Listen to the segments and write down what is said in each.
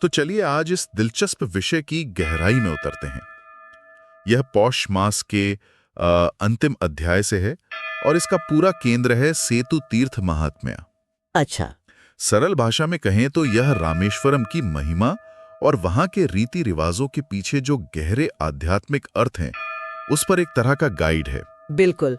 तो चलिए आज इस दिलचस्प विषय की गहराई में उतरते हैं। यह पौष मास के अंतिम अध्याय से है और इसका पूरा केंद्र है सेतु तीर्थ महात्म्य। अच्छा। सरल भाषा में कहें तो यह रामेश्वरम की महिमा और वहां के रीति रिवाजों के पीछे जो गहरे आध्यात्मिक अर्थ हैं, उस पर एक तरह का गाइड है। बिल्कुल।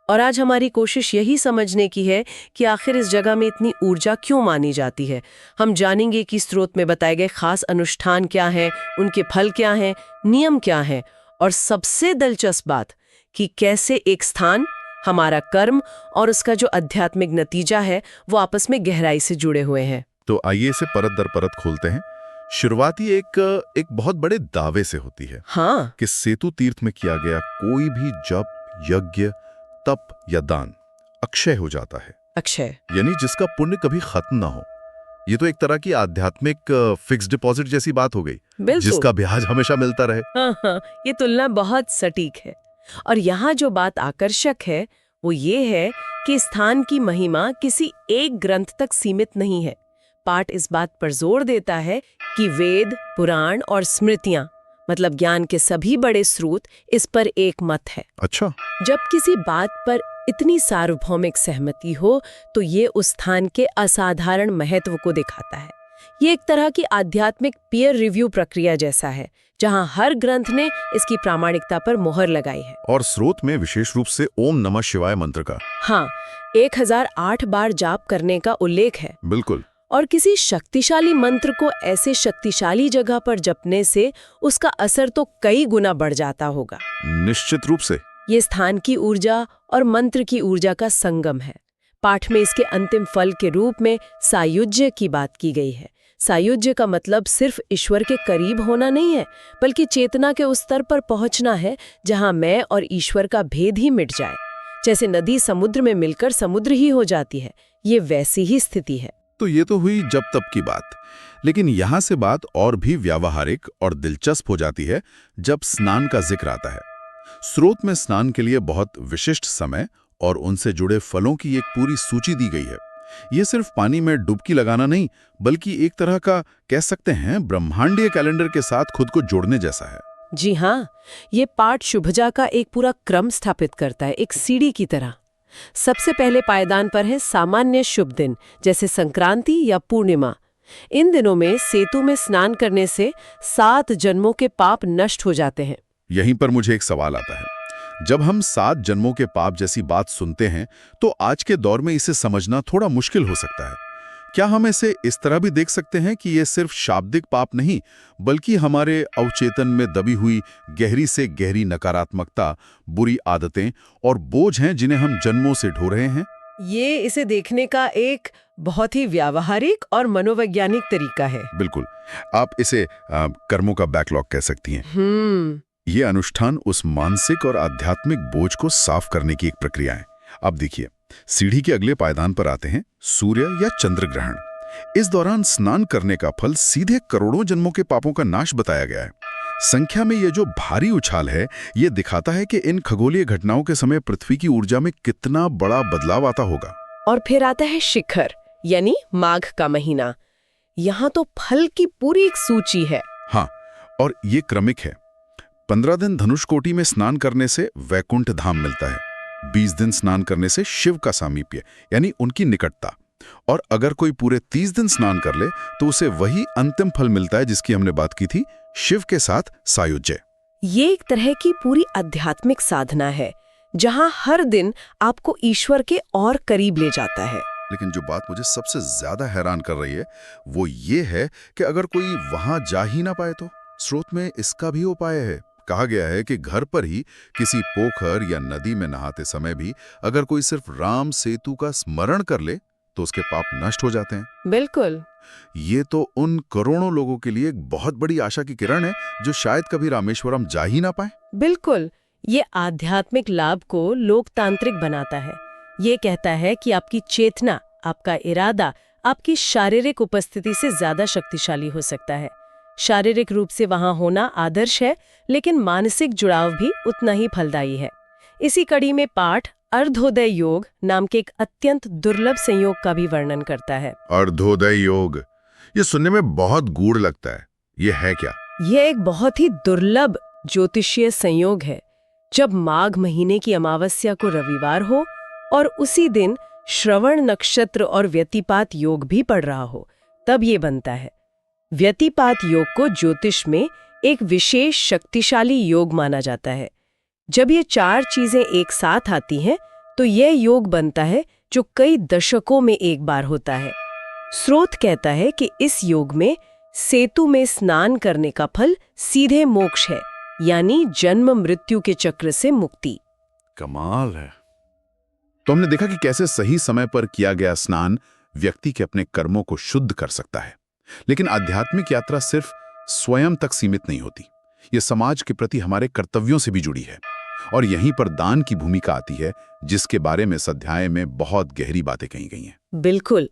और आज हमारी कोशिश यही समझने की है कि आखिर इस जगह में इतनी ऊर्जा क्यों मानी जाती है। हम जानेंगे कि स्रोत में बताए गए खास अनुष्ठान क्या हैं, उनके फल क्या हैं, नियम क्या हैं, और सबसे दिलचस्प बात कि कैसे एक स्थान, हमारा कर्म और उसका जो आध्यात्मिक नतीजा है वो आपस में गहराई से जुड़े हुए हैं। तो आइए इसे परत दर परत खोलते हैं। शुरुआती एक बहुत बड़े दावे से होती है। हाँ। कि सेतु तीर्थ में किया गया कोई भी जप, यज्ञ, तप या दान अक्षय हो जाता है। अक्षय यानी जिसका पुण्य कभी खत्म ना हो। ये तो एक तरह की आध्यात्मिक फिक्स डिपॉजिट जैसी बात हो गई, जिसका ब्याज हमेशा मिलता रहे। हाँ, ये तुलना बहुत सटीक है। और यहाँ जो बात आकर्षक है वो ये है कि स्थान की महिमा किसी एक ग्रंथ तक सीमित नहीं है। पाठ इस बात पर जोर देता है कि वेद, पुराण और स्मृतियां, मतलब ज्ञान के सभी बड़े स्रोत, इस पर एक मत है। अच्छा। जब किसी बात पर इतनी सार्वभौमिक सहमति हो तो ये उस स्थान के असाधारण महत्व को दिखाता है। ये एक तरह की आध्यात्मिक पीयर रिव्यू प्रक्रिया जैसा है, जहां हर ग्रंथ ने इसकी प्रामाणिकता पर मोहर लगाई है। और स्रोत में विशेष रूप से ओम नमः शिवाय मंत्र का, हाँ, 1008 बार जाप करने का उल्लेख है। बिल्कुल। और किसी शक्तिशाली मंत्र को ऐसे शक्तिशाली जगह पर जपने से उसका असर तो कई गुना बढ़ जाता होगा। निश्चित रूप से। ये स्थान की ऊर्जा और मंत्र की ऊर्जा का संगम है। पाठ में इसके अंतिम फल के रूप में सायुज्य की बात की गई है। सायुज्य का मतलब सिर्फ ईश्वर के करीब होना नहीं है, बल्कि चेतना के उस स्तर पर पहुंचना है जहां मैं और ईश्वर का भेद ही मिट जाए। जैसे नदी समुद्र में मिलकर समुद्र ही हो जाती है, ये वैसी ही स्थिति है। तो ये तो हुई जब तब की बात, लेकिन यहाँ से बात और भी व्यावहारिक और दिलचस्प हो जाती है जब स्नान का जिक्र आता है। स्रोत में स्नान के लिए बहुत विशिष्ट समय और उनसे जुड़े फलों की एक पूरी सूची दी गई है। ये सिर्फ पानी में डुबकी लगाना नहीं, बल्कि एक तरह का कह सकते हैं ब्रह्मांडीय कैलेंडर के साथ खुद को जोड़ने जैसा है। जी हाँ, ये पाठ शुभजा का एक पूरा क्रम स्थापित करता है, एक सीढ़ी की तरह। सबसे पहले पायदान पर है सामान्य शुभ दिन, जैसे संक्रांति या पूर्णिमा। इन दिनों में सेतु में स्नान करने से 7 जन्मों के पाप नष्ट हो जाते हैं। यहीं पर मुझे एक सवाल आता है। जब हम 7 जन्मों के पाप जैसी बात सुनते हैं तो आज के दौर में इसे समझना थोड़ा मुश्किल हो सकता है। क्या हम इसे इस तरह भी देख सकते हैं कि ये सिर्फ शाब्दिक पाप नहीं, बल्कि हमारे अवचेतन में दबी हुई गहरी से गहरी नकारात्मकता, बुरी आदतें और बोझ हैं जिन्हें हम जन्मों से ढो रहे हैं? ये इसे देखने का एक बहुत ही व्यावहारिक और मनोवैज्ञानिक तरीका है। बिल्कुल। आप इसे कर्मों का बैकलॉग कह सकती हैं। ये अनुष्ठान उस मानसिक और आध्यात्मिक बोझ को साफ करने की एक प्रक्रिया है। अब देखिए, सीढ़ी के अगले पायदान पर आते हैं सूर्य या चंद्र ग्रहण। इस दौरान स्नान करने का फल सीधे करोड़ों जन्मों के पापों का नाश बताया गया है। संख्या में ये जो भारी उछाल है, ये दिखाता है कि इन खगोलीय घटनाओं के समय पृथ्वी की ऊर्जा में कितना बड़ा बदलाव आता होगा। और फिर आता है शिखर, यानी माघ का महीना। यहाँ तो फल की पूरी एक सूची है। हाँ, और ये क्रमिक है। 15 दिन धनुषकोटि में स्नान करने से वैकुंठ धाम मिलता है। 20 दिन स्नान करने से शिव का सामीप्य, यानी उनकी निकटता। और अगर कोई पूरे 30 दिन स्नान कर ले तो उसे वही अंतिम फल मिलता है जिसकी हमने बात की थी, शिव के साथ सायुज्य। ये एक तरह की पूरी आध्यात्मिक साधना है, जहां हर दिन आपको ईश्वर के और करीब ले जाता है। लेकिन जो बात मुझे सबसे ज्यादा हैरान कर रही है वो ये है कि अगर कोई वहां जा ही ना पाए तो स्रोत में इसका भी उपाय है। कहा गया है कि घर पर ही किसी पोखर या नदी में नहाते समय भी अगर कोई सिर्फ राम सेतु का स्मरण कर ले तो उसके पाप नष्ट हो जाते हैं। बिल्कुल। ये तो उन करोड़ों लोगों के लिए एक बहुत बड़ी आशा की किरण है जो शायद कभी रामेश्वरम जा ही ना पाए। बिल्कुल। ये आध्यात्मिक लाभ को लोकतांत्रिक बनाता है। ये कहता है कि आपकी चेतना, आपका इरादा, आपकी शारीरिक उपस्थिति से ज्यादा शक्तिशाली हो सकता है। शारीरिक रूप से वहां होना आदर्श है, लेकिन मानसिक जुड़ाव भी उतना ही फलदायी है। इसी कड़ी में पाठ अर्धोदय योग नाम के एक अत्यंत दुर्लभ संयोग का भी वर्णन करता है। अर्धोदय योग, ये सुनने में बहुत गूढ़ लगता है। ये है क्या? यह एक बहुत ही दुर्लभ ज्योतिषीय संयोग है। जब माघ महीने की अमावस्या को रविवार हो और उसी दिन श्रवण नक्षत्र और व्यतिपात योग भी पड़ रहा हो, तब ये बनता है। व्यतिपात योग को ज्योतिष में एक विशेष शक्तिशाली योग माना जाता है। जब ये चार चीजें एक साथ आती हैं, तो यह योग बनता है जो कई दशकों में एक बार होता है। स्रोत कहता है कि इस योग में सेतु में स्नान करने का फल सीधे मोक्ष है, यानी जन्म मृत्यु के चक्र से मुक्ति। कमाल है। तो हमने देखा कि कैसे सही समय पर किया गया स्नान व्यक्ति के अपने कर्मों को शुद्ध कर सकता है। लेकिन आध्यात्मिक यात्रा सिर्फ स्वयं तक सीमित नहीं होती, ये समाज के प्रति हमारे कर्तव्यों से भी जुड़ी है। और यहीं पर दान की भूमिका आती है, जिसके बारे में इस अध्याय में बहुत गहरी बातें कही गई हैं। बिल्कुल।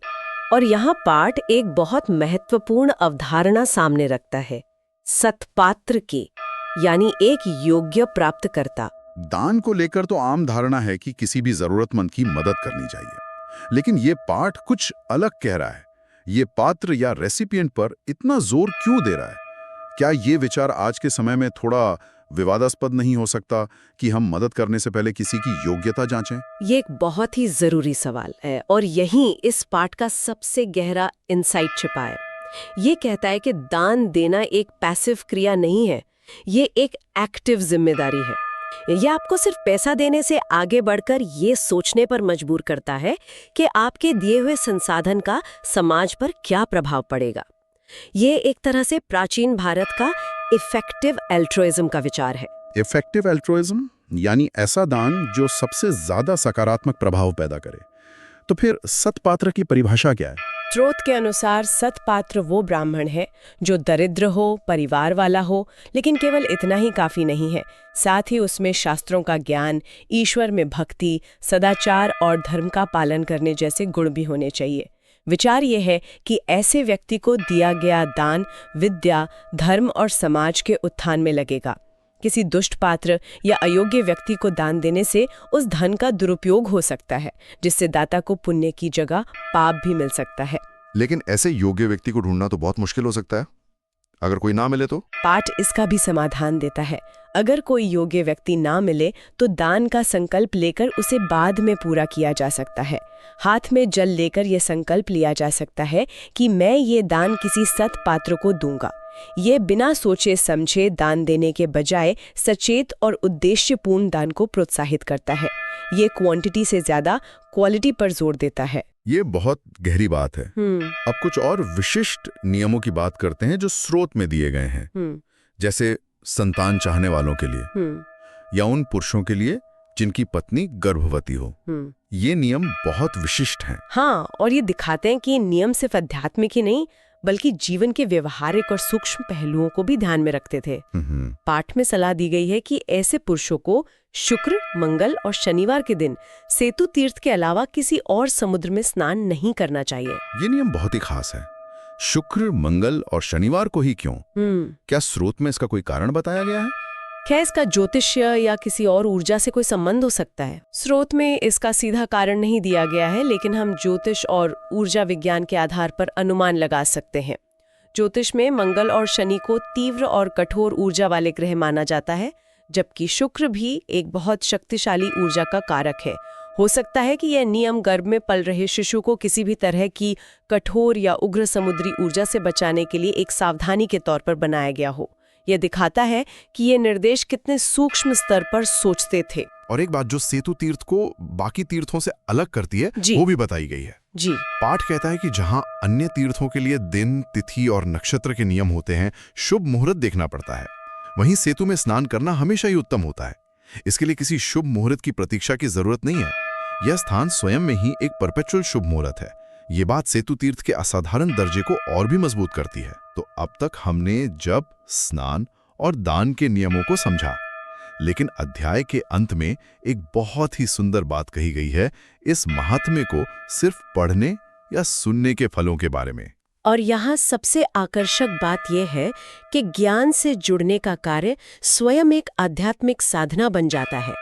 और यहाँ पाठ एक बहुत महत्वपूर्ण अवधारणा सामने रखता है, सत्पात्र की, यानी एक योग्य प्राप्तकर्ता। दान को लेकर तो आम धारणा है कि किसी भी जरूरतमंद की मदद करनी चाहिए, लेकिन ये पाठ कुछ अलग कह रहा है। ये पात्र या रेसिपिएंट पर इतना जोर क्यों दे रहा है? क्या ये विचार आज के समय में थोड़ा विवादास्पद नहीं हो सकता कि हम मदद करने से पहले किसी की योग्यता जांचें? ये एक बहुत ही जरूरी सवाल है और यहीं इस पाठ का सबसे गहरा इंसाइट छिपा है। ये कहता है कि दान देना एक पैसिव क्रिया नहीं है, ये एक एक्टिव जिम्मेदारी है। ये आपको सिर्फ पैसा देने से आगे बढ़कर ये सोचने पर मजबूर करता है कि आपके दिए हुए संसाधन का समाज पर क्या प्रभाव पड़ेगा। ये एक तरह से प्राचीन भारत का इफेक्टिव एल्ट्रुइज्म का विचार है। इफेक्टिव एल्ट्रुइज्म यानी ऐसा दान जो सबसे ज्यादा सकारात्मक प्रभाव पैदा करे। तो फिर सत्पात्र की परिभाषा क्या है? स्रोत के अनुसार सत्पात्र वो ब्राह्मण है जो दरिद्र हो, परिवार वाला हो, लेकिन केवल इतना ही काफी नहीं है, साथ ही उसमें शास्त्रों का ज्ञान, ईश्वर में भक्ति, सदाचार और धर्म का पालन करने जैसे गुण भी होने चाहिए। विचार यह है कि ऐसे व्यक्ति को दिया गया दान विद्या, धर्म और समाज के उत्थान में लगेगा। किसी दुष्ट पात्र या अयोग्य व्यक्ति को दान देने से उस धन का दुरुपयोग हो सकता है, जिससे दाता को पुण्य की जगह पाप भी मिल सकता है। लेकिन ऐसे योग्य व्यक्ति को ढूंढना तो बहुत मुश्किल हो सकता है। अगर कोई ना मिले तो? पाठ इसका भी समाधान देता है। अगर कोई योग्य व्यक्ति ना मिले तो दान का संकल्प लेकर उसे बाद में पूरा किया जा सकता है। हाथ में जल लेकर यह संकल्प लिया जा सकता है कि मैं ये दान किसी सत पात्र को दूंगा। ये बिना सोचे समझे दान देने के बजाय सचेत और उद्देश्यपूर्ण दान को प्रोत्साहित करता है। ये क्वांटिटी से ज्यादा क्वालिटी पर जोर देता है। ये बहुत गहरी बात है। अब कुछ और विशिष्ट नियमों की बात करते हैं जो स्रोत में दिए गए हैं, जैसे संतान चाहने वालों के लिए या उन पुरुषों के लिए जिनकी पत्नी गर्भवती हो। ये नियम बहुत विशिष्ट हैं। हाँ, और ये दिखाते हैं कि नियम सिर्फ आध्यात्मिक ही नहीं बल्कि जीवन के व्यवहारिक और सूक्ष्म पहलुओं को भी ध्यान में रखते थे। पाठ में सलाह दी गई है कि ऐसे पुरुषों को शुक्र, मंगल और शनिवार के दिन सेतु तीर्थ के अलावा किसी और समुद्र में स्नान नहीं करना चाहिए। ये नियम बहुत ही खास है। शुक्र, मंगल और शनिवार को ही क्यों? क्या स्रोत में इसका कोई कारण बताया गया है? क्या इसका ज्योतिष्य या किसी और ऊर्जा से कोई संबंध हो सकता है? स्रोत में इसका सीधा कारण नहीं दिया गया है, लेकिन हम ज्योतिष और ऊर्जा विज्ञान के आधार पर अनुमान लगा सकते हैं। ज्योतिष में मंगल और शनि को तीव्र और कठोर ऊर्जा वाले ग्रह माना जाता है, जबकि शुक्र भी एक बहुत शक्तिशाली ऊर्जा का कारक है। हो सकता है कि यह नियम गर्भ में पल रहे शिशु को किसी भी तरह की कठोर या उग्र समुद्री ऊर्जा से बचाने के लिए एक सावधानी के तौर पर बनाया गया हो। यह दिखाता है कि ये निर्देश कितने सूक्ष्म स्तर पर सोचते थे। और एक बात जो सेतु तीर्थ को बाकी तीर्थों से अलग करती है वो भी बताई गई है। जी। पाठ कहता है कि जहां अन्य तीर्थों के लिए दिन, तिथि और नक्षत्र के नियम होते हैं, शुभ मुहूर्त देखना पड़ता है, वहीं सेतु में स्नान करना हमेशा ही उत्तम होता है। इसके लिए किसी शुभ मुहूर्त की प्रतीक्षा की जरूरत नहीं है। यह स्थान स्वयं में ही एक परपेचुअल शुभ मुहूर्त है। ये बात सेतु तीर्थ के असाधारण दर्जे को और भी मजबूत करती है। तो अब तक हमने जप, स्नान और दान के नियमों को समझा, लेकिन अध्याय के अंत में एक बहुत ही सुंदर बात कही गई है, इस महात्म्य को सिर्फ पढ़ने या सुनने के फलों के बारे में। और यहाँ सबसे आकर्षक बात यह है कि ज्ञान से जुड़ने का कार्य स्वयं एक आध्यात्मिक साधना बन जाता है।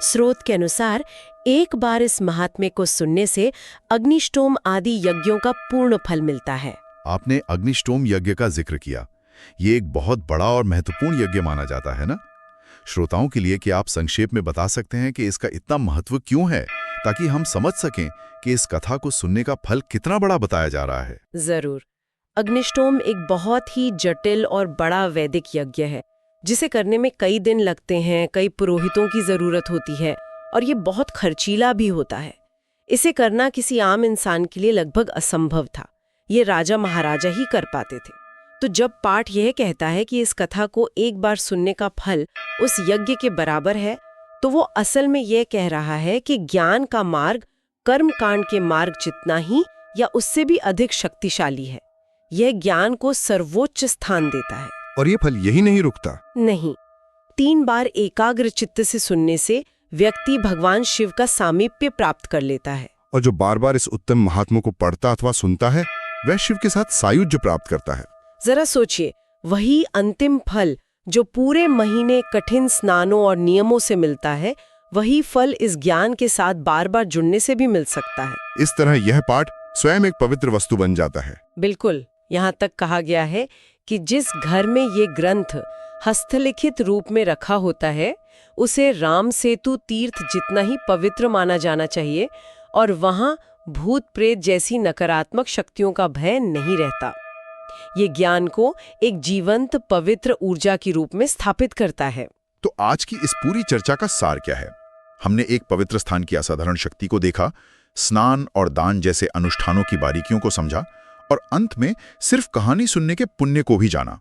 स्रोत के अनुसार एक बार इस महात्म्य को सुनने से अग्निष्टोम आदि यज्ञों का पूर्ण फल मिलता है। आपने अग्निष्टोम यज्ञ का जिक्र किया। ये एक बहुत बड़ा और महत्वपूर्ण यज्ञ माना जाता है ना? श्रोताओं के लिए क्या आप संक्षेप में बता सकते हैं कि इसका इतना महत्व क्यों है, ताकि हम समझ सकें कि इस कथा को सुनने का फल कितना बड़ा बताया जा रहा है? जरूर। अग्निष्टोम एक बहुत ही जटिल और बड़ा वैदिक यज्ञ है, जिसे करने में कई दिन लगते हैं, कई पुरोहितों की जरूरत होती है और ये बहुत खर्चीला भी होता है। इसे करना किसी आम इंसान के लिए लगभग असंभव था। ये राजा महाराजा ही कर पाते थे। तो जब पाठ यह कहता है कि इस कथा को एक बार सुनने का फल उस यज्ञ के बराबर है, तो वो असल में यह कह रहा है कि ज्ञान का मार्ग कर्म कांड के मार्ग जितना ही या उससे भी अधिक शक्तिशाली है। यह ज्ञान को सर्वोच्च स्थान देता है। और ये फल यही नहीं रुकता। नहीं, 3 बार एकाग्र चित्त से सुनने से व्यक्ति भगवान शिव का सामीप्य प्राप्त कर लेता है। और जो बार बार इस उत्तम महात्मा को पढ़ता अथवा सुनता है, वह शिव के साथ सायुज्य प्राप्त करता है। जरा सोचिए, वही अंतिम फल जो पूरे महीने कठिन स्नानों और नियमों से मिलता है, वही फल इस ज्ञान के साथ बार बार जुड़ने से भी मिल सकता है। इस तरह यह पाठ स्वयं एक पवित्र वस्तु बन जाता है। बिल्कुल। यहाँ तक कहा गया है कि जिस घर में ये ग्रंथ हस्तलिखित रूप में रखा होता है, उसे राम सेतु तीर्थ जितना ही पवित्र माना जाना चाहिए और वहाँ भूत प्रेत जैसी नकारात्मक शक्तियों का भय नहीं रहता। ये ज्ञान को एक जीवंत पवित्र ऊर्जा के रूप में स्थापित करता है। तो आज की इस पूरी चर्चा का सार क्या है? हमने एक पवित्र स्थान की असाधारण शक्ति को देखा, स्नान और दान जैसे अनुष्ठानों की बारीकियों को समझा और अंत में सिर्फ कहानी सुनने के पुण्य को भी जाना।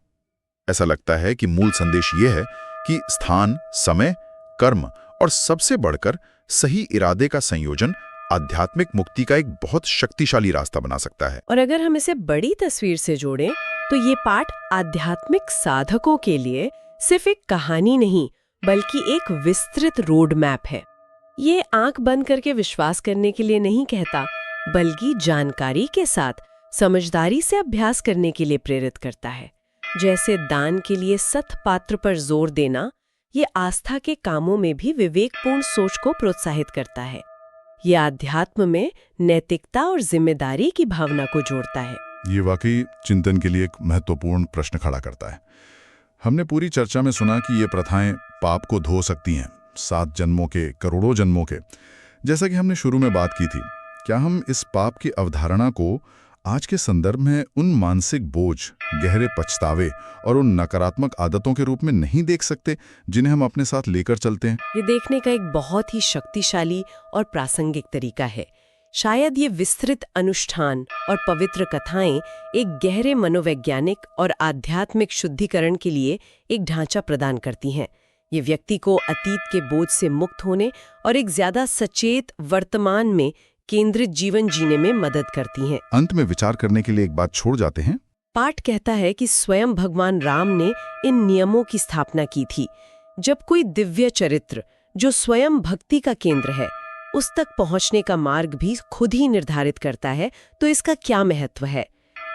ऐसा लगता है कि मूल संदेश ये है कि स्थान, समय, कर्म और सबसे बढ़कर सही इरादे का संयोजन आध्यात्मिक मुक्ति का एक बहुत शक्तिशाली रास्ता बना सकता है। और अगर हम इसे बड़ी तस्वीर से जोड़ें, तो ये पाठ आध्यात्मिक साधकों के लिए सिर्फ एक कहानी नहीं, बल्कि एक विस्तृत रोड मैप है। ये आंख बंद करके विश्वास करने के लिए नहीं कहता, बल्कि जानकारी के साथ समझदारी से अभ्यास करने के लिए प्रेरित करता है। जैसे दान के लिए सत पात्र पर जोर देना, ये आस्था के कामों में भी विवेकपूर्ण सोच को प्रोत्साहित करता है। ये आध्यात्म में नैतिकता और जिम्मेदारी की भावना को जोड़ता है। ये वाकई चिंतन के लिए एक महत्वपूर्ण प्रश्न खड़ा करता है। हमने पूरी चर्चा में सुना कि ये प्रथाएं पाप को धो सकती हैं, 7 जन्मों के, करोड़ों जन्मों के। जैसा कि हमने शुरू में बात की थी, क्या हम इस पाप की अवधारणा को आज के संदर्भ में उन मानसिक बोझ, गहरे पछतावे और उन नकारात्मक आदतों के रूप में नहीं देख सकते जिन्हें हम अपने साथ लेकर चलते हैं? ये देखने का एक बहुत ही शक्तिशाली और प्रासंगिक तरीका है। शायद ये विस्तृत अनुष्ठान और पवित्र कथाएं एक गहरे मनोवैज्ञानिक और आध्यात्मिक शुद्धिकरण के लिए एक ढांचा प्रदान करती हैं। ये व्यक्ति को अतीत के बोझ से मुक्त होने और एक ज्यादा सचेत वर्तमान में केंद्रित जीवन जीने में मदद करती हैं। अंत में विचार करने के लिए एक बात छोड़ जाते हैं। पाठ कहता है कि स्वयं भगवान राम ने इन नियमों की स्थापना की थी। जब कोई दिव्य चरित्र जो स्वयं भक्ति का केंद्र है, उस तक पहुंचने का मार्ग भी खुद ही निर्धारित करता है, तो इसका क्या महत्व है?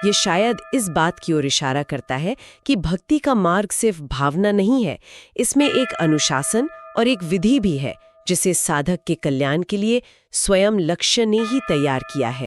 ये शायद इस बात की ओर इशारा करता है कि भक्ति का मार्ग सिर्फ भावना नहीं है, इसमें एक अनुशासन और एक विधि भी है, जिसे साधक के कल्याण के लिए स्वयं लक्ष्य ने ही तैयार किया है।